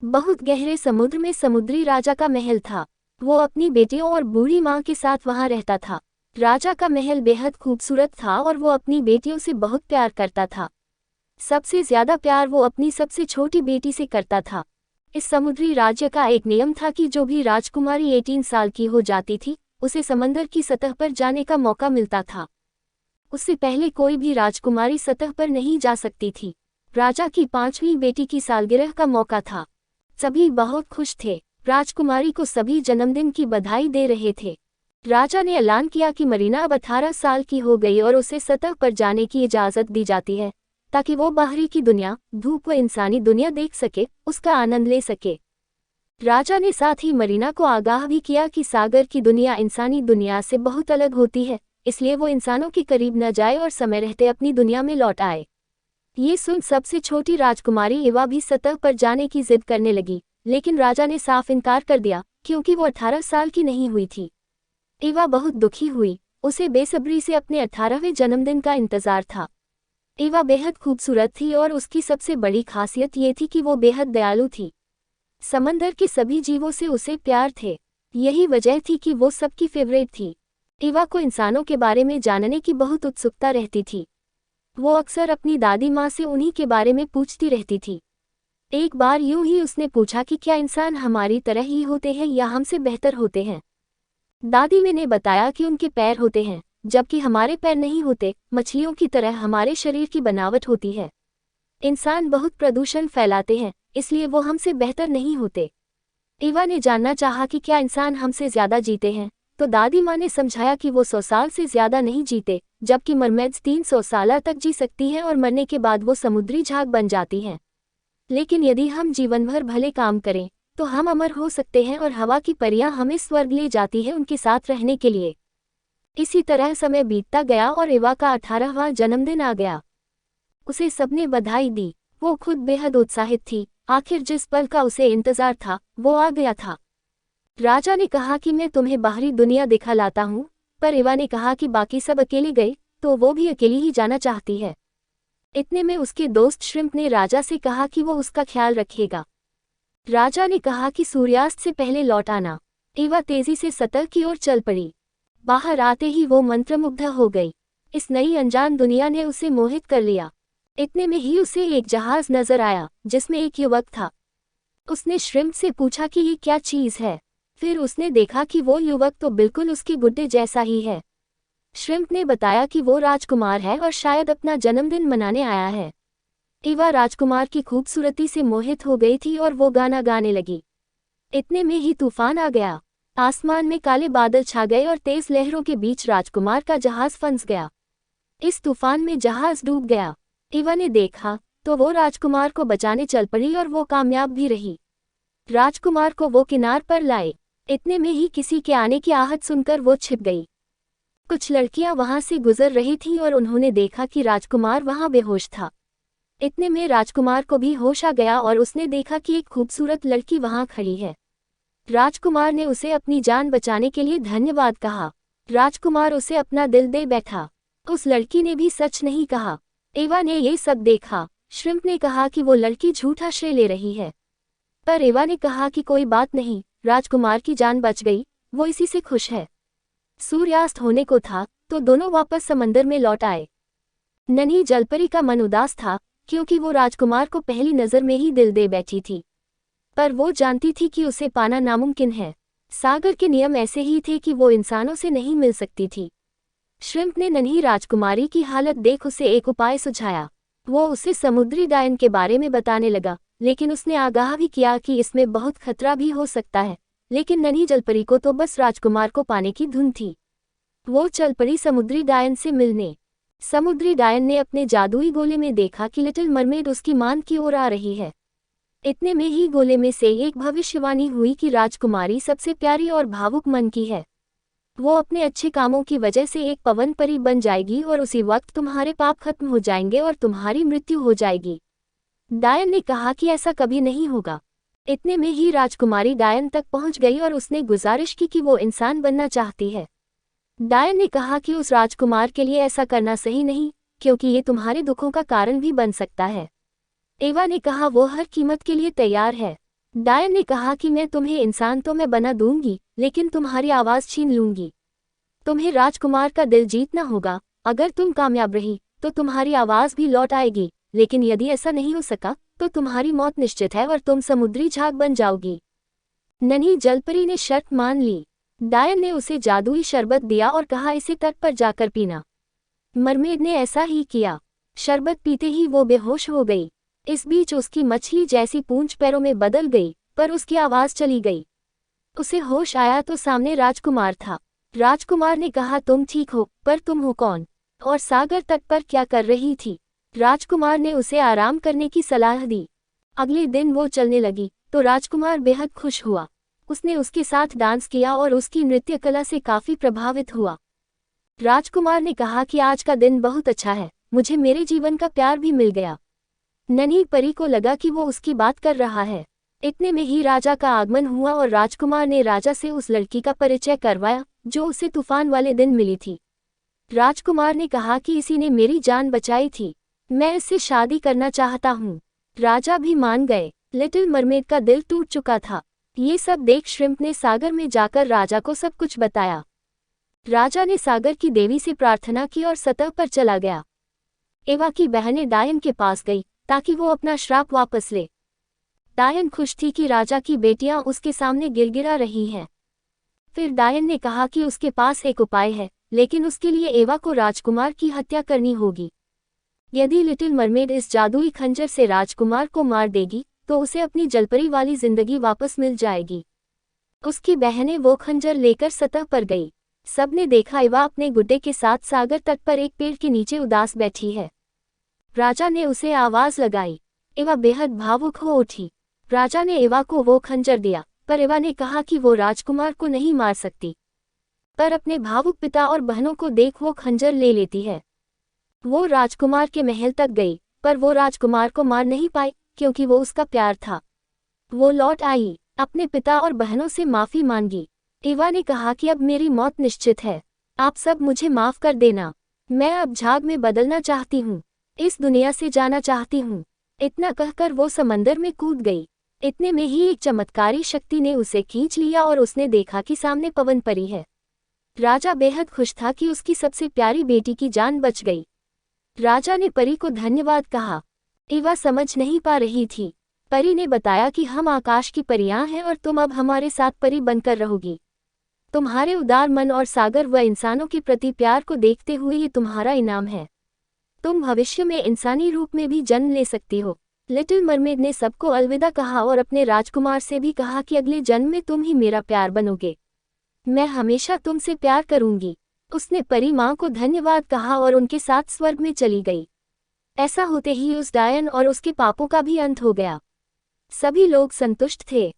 बहुत गहरे समुद्र में समुद्री राजा का महल था। वो अपनी बेटियों और बूढ़ी माँ के साथ वहाँ रहता था। राजा का महल बेहद खूबसूरत था और वो अपनी बेटियों से बहुत प्यार करता था। सबसे ज्यादा प्यार वो अपनी सबसे छोटी बेटी से करता था। इस समुद्री राज्य का एक नियम था कि जो भी राजकुमारी 18 साल की हो जाती थी, उसे समंदर की सतह पर जाने का मौका मिलता था। उससे पहले कोई भी राजकुमारी सतह पर नहीं जा सकती थी। राजा की 5वीं बेटी की सालगिरह का मौका था। सभी बहुत खुश थे। राजकुमारी को सभी जन्मदिन की बधाई दे रहे थे। राजा ने ऐलान किया कि मरीना अब 18 साल की हो गई और उसे सतह पर जाने की इजाज़त दी जाती है, ताकि वो बाहरी की दुनिया, धूप व इंसानी दुनिया देख सके, उसका आनंद ले सके। राजा ने साथ ही मरीना को आगाह भी किया कि सागर की दुनिया इंसानी दुनिया से बहुत अलग होती है, इसलिए वो इंसानों के करीब न जाए और समय रहते अपनी दुनिया में लौट आए। ये सुन सबसे छोटी राजकुमारी एवा भी सतह पर जाने की जिद करने लगी, लेकिन राजा ने साफ इनकार कर दिया, क्योंकि वो 18 साल की नहीं हुई थी। एवा बहुत दुखी हुई। उसे बेसब्री से अपने 18वें जन्मदिन का इंतजार था। एवा बेहद खूबसूरत थी और उसकी सबसे बड़ी खासियत ये थी कि वो बेहद दयालु थी। समंदर के सभी जीवों से उसे प्यार थे। यही वजह थी कि वो सबकी फेवरेट थी। एवा को इंसानों के बारे में जानने की बहुत उत्सुकता रहती थी। वो अक्सर अपनी दादी माँ से उन्हीं के बारे में पूछती रहती थी। एक बार यूं ही उसने पूछा कि क्या इंसान हमारी तरह ही होते हैं या हमसे बेहतर होते हैं। दादी ने बताया कि उनके पैर होते हैं, जबकि हमारे पैर नहीं होते। मछलियों की तरह हमारे शरीर की बनावट होती है। इंसान बहुत प्रदूषण फैलाते हैं, इसलिए वो हमसे बेहतर नहीं होते। एवा ने जानना चाहा कि क्या इंसान हमसे ज्यादा जीते हैं, तो दादी माँ ने समझाया कि वो 100 साल से ज्यादा नहीं जीते, जबकि मरमेड्स 300 साल तक जी सकती हैं और मरने के बाद वो समुद्री झाग बन जाती हैं। लेकिन यदि हम जीवन भर भले काम करें, तो हम अमर हो सकते हैं और हवा की परियां हमें स्वर्ग ले जाती हैं उनके साथ रहने के लिए। इसी तरह समय बीतता गया और एवा का 18वां जन्मदिन आ गया। उसे सबने बधाई दी। वो खुद बेहद उत्साहित थी। आखिर जिस पल का उसे इंतजार था, वो आ गया था। राजा ने कहा कि मैं तुम्हें बाहरी दुनिया दिखा लाता हूँ, पर एवा ने कहा कि बाकी सब अकेले गए, तो वो भी अकेली ही जाना चाहती है। इतने में उसके दोस्त श्रिम्प ने राजा से कहा कि वो उसका ख्याल रखेगा। राजा ने कहा कि सूर्यास्त से पहले लौट आना। एवा तेजी से सतह की ओर चल पड़ी। बाहर आते ही वो मंत्रमुग्ध हो गई। इस नई अनजान दुनिया ने उसे मोहित कर लिया। इतने में ही उसे एक जहाज नजर आया, जिसमें एक युवक था। उसने श्रिम्प से पूछा कि ये क्या चीज है। फिर उसने देखा कि वो युवक तो बिल्कुल उसके गुड्डे जैसा ही है। श्रिम्प ने बताया कि वो राजकुमार है और शायद अपना जन्मदिन मनाने आया है। एवा राजकुमार की खूबसूरती से मोहित हो गई थी और वो गाना गाने लगी। इतने में ही तूफान आ गया। आसमान में काले बादल छा गए और तेज लहरों के बीच राजकुमार का जहाज फंस गया। इस तूफान में जहाज डूब गया। एवा ने देखा तो वो राजकुमार को बचाने चल पड़ी और वो कामयाब भी रही। राजकुमार को वो किनार पर लाए। इतने में ही किसी के आने की आहट सुनकर वो छिप गई। कुछ लड़कियां वहां से गुजर रही थीं और उन्होंने देखा कि राजकुमार वहां बेहोश था। इतने में राजकुमार को भी होश आ गया और उसने देखा कि एक खूबसूरत लड़की वहां खड़ी है। राजकुमार ने उसे अपनी जान बचाने के लिए धन्यवाद कहा। राजकुमार उसे अपना दिल दे बैठा। उस लड़की ने भी सच नहीं कहा। एवा ने ये सब देखा। श्रिम्प ने कहा कि वो लड़की झूठा श्रेय ले रही है, पर एवा ने कहा कि कोई बात नहीं, राजकुमार की जान बच गई, वो इसी से खुश है। सूर्यास्त होने को था तो दोनों वापस समंदर में लौट आए। नन्ही जलपरी का मन उदास था, क्योंकि वो राजकुमार को पहली नज़र में ही दिल दे बैठी थी, पर वो जानती थी कि उसे पाना नामुमकिन है। सागर के नियम ऐसे ही थे कि वो इंसानों से नहीं मिल सकती थी। श्रिम्प ने नन्ही राजकुमारी की हालत देख उसे एक उपाय सुझाया। वो उसे समुद्री डायन के बारे में बताने लगा, लेकिन उसने आगाह भी किया कि इसमें बहुत खतरा भी हो सकता है। लेकिन नन्ही जलपरी को तो बस राजकुमार को पाने की धुन थी। वो चल पड़ी समुद्री डायन से मिलने। समुद्री डायन ने अपने जादुई गोले में देखा कि लिटिल मरमेड उसकी मान की ओर आ रही है। इतने में ही गोले में से एक भविष्यवाणी हुई कि राजकुमारी सबसे प्यारी और भावुक मन की है। वो अपने अच्छे कामों की वजह से एक पवन परी बन जाएगी और उसी वक्त तुम्हारे पाप खत्म हो जाएंगे और तुम्हारी मृत्यु हो जाएगी। डायन ने कहा कि ऐसा कभी नहीं होगा। इतने में ही राजकुमारी डायन तक पहुंच गई और उसने गुजारिश की कि वो इंसान बनना चाहती है। डायन ने कहा कि उस राजकुमार के लिए ऐसा करना सही नहीं, क्योंकि ये तुम्हारे दुखों का कारण भी बन सकता है। एवा ने कहा वो हर कीमत के लिए तैयार है। डायन ने कहा कि मैं तुम्हें इंसान तो मैं बना दूंगी, लेकिन तुम्हारी आवाज़ छीन लूंगी। तुम्हें राजकुमार का दिल जीतना होगा। अगर तुम कामयाब रही तो तुम्हारी आवाज़ भी लौट आएगी, लेकिन यदि ऐसा नहीं हो सका तो तुम्हारी मौत निश्चित है और तुम समुद्री झाग बन जाओगी। नन्ही जलपरी ने शर्त मान ली। डायन ने उसे जादुई शरबत दिया और कहा इसे तट पर जाकर पीना। मरमेड ने ऐसा ही किया। शरबत पीते ही वो बेहोश हो गई। इस बीच उसकी मछली जैसी पूंछ पैरों में बदल गई, पर उसकी आवाज़ चली गई। उसे होश आया तो सामने राजकुमार था। राजकुमार ने कहा तुम ठीक हो, पर तुम हो कौन और सागर तट पर क्या कर रही थी? राजकुमार ने उसे आराम करने की सलाह दी। अगले दिन वो चलने लगी तो राजकुमार बेहद खुश हुआ। उसने उसके साथ डांस किया और उसकी नृत्य कला से काफी प्रभावित हुआ। राजकुमार ने कहा कि आज का दिन बहुत अच्छा है, मुझे मेरे जीवन का प्यार भी मिल गया। नन्ही परी को लगा कि वो उसकी बात कर रहा है। इतने में ही राजा का आगमन हुआ और राजकुमार ने राजा से उस लड़की का परिचय करवाया जो उसे तूफान वाले दिन मिली थी। राजकुमार ने कहा कि इसी ने मेरी जान बचाई थी, मैं इससे शादी करना चाहता हूँ। राजा भी मान गए। लिटिल मरमेड का दिल टूट चुका था। ये सब देख श्रिम्प ने सागर में जाकर राजा को सब कुछ बताया। राजा ने सागर की देवी से प्रार्थना की और सतह पर चला गया। एवा की बहनें डायन के पास गई ताकि वो अपना श्राप वापस ले। डायन खुश थी कि राजा की बेटियां उसके सामने गिड़गिड़ा रही हैं। फिर डायन ने कहा कि उसके पास एक उपाय है, लेकिन उसके लिए एवा को राजकुमार की हत्या करनी होगी। यदि लिटिल मरमेड इस जादुई खंजर से राजकुमार को मार देगी तो उसे अपनी जलपरी वाली जिंदगी वापस मिल जाएगी। उसकी बहनें वो खंजर लेकर सतह पर गई। सबने देखा एवा अपने गुड्डे के साथ सागर तट पर एक पेड़ के नीचे उदास बैठी है। राजा ने उसे आवाज लगाई। एवा बेहद भावुक हो उठी। राजा ने एवा को वो खंजर दिया, पर एवा ने कहा कि वो राजकुमार को नहीं मार सकती, पर अपने भावुक पिता और बहनों को देख वो खंजर ले लेती है। वो राजकुमार के महल तक गई, पर वो राजकुमार को मार नहीं पाई क्योंकि वो उसका प्यार था। वो लौट आई, अपने पिता और बहनों से माफी मांगी। एवा ने कहा कि अब मेरी मौत निश्चित है, आप सब मुझे माफ कर देना। मैं अब झाग में बदलना चाहती हूँ, इस दुनिया से जाना चाहती हूँ। इतना कहकर वो समंदर में कूद गई। इतने में ही एक चमत्कारी शक्ति ने उसे खींच लिया और उसने देखा कि सामने पवन परी है। राजा बेहद खुश था कि उसकी सबसे प्यारी बेटी की जान बच गई। राजा ने परी को धन्यवाद कहा। एवा समझ नहीं पा रही थी। परी ने बताया कि हम आकाश की परियां हैं और तुम अब हमारे साथ परी बनकर रहोगी। तुम्हारे उदार मन और सागर व इंसानों के प्रति प्यार को देखते हुए ये तुम्हारा इनाम है। तुम भविष्य में इंसानी रूप में भी जन्म ले सकती हो। लिटिल मरमेड ने सबको अलविदा कहा और अपने राजकुमार से भी कहा कि अगले जन्म में तुम ही मेरा प्यार बनोगे, मैं हमेशा तुमसे प्यार करूंगी। उसने परी माँ को धन्यवाद कहा और उनके साथ स्वर्ग में चली गई। ऐसा होते ही उस डायन और उसके पापों का भी अंत हो गया। सभी लोग संतुष्ट थे।